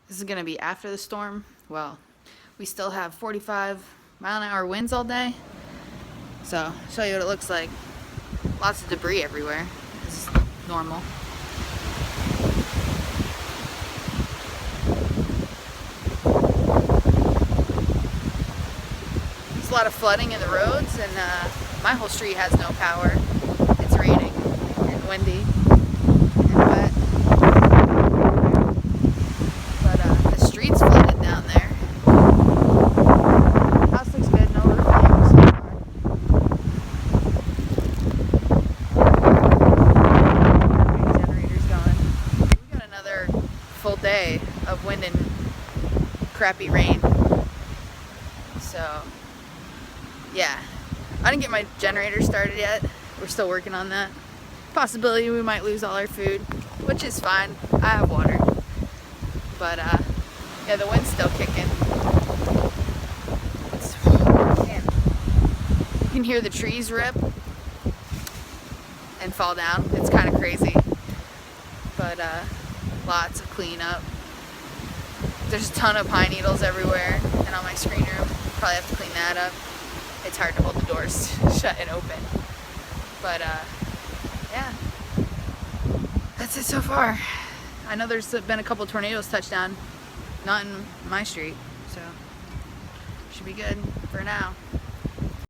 This is going to be after the storm. Well, we still have 45-mile-an-hour winds all day. So, I'll show you what it looks like. Lots of debris everywhere. This is normal. There's a lot of flooding in the roads, and my whole street has no power. It's raining and windy and wet. But the street's flooded down there. House looks good, no roof leaks so far. Generator's going. We got another full day of wind and crappy rain. So, yeah. I didn't get my generator started yet. We're still working on that. Possibility we might lose all our food, which is fine. I have water. But, yeah, the wind's still kicking. Man. You can hear the trees rip and fall down. It's kind of crazy. But, lots of cleanup. There's a ton of pine needles everywhere and on my screen room. Probably have to clean that up. It's hard to hold the doors shut and open. But, yeah. That's it so far. I know there's been a couple tornadoes touch down. Not in my street, so should be good for now.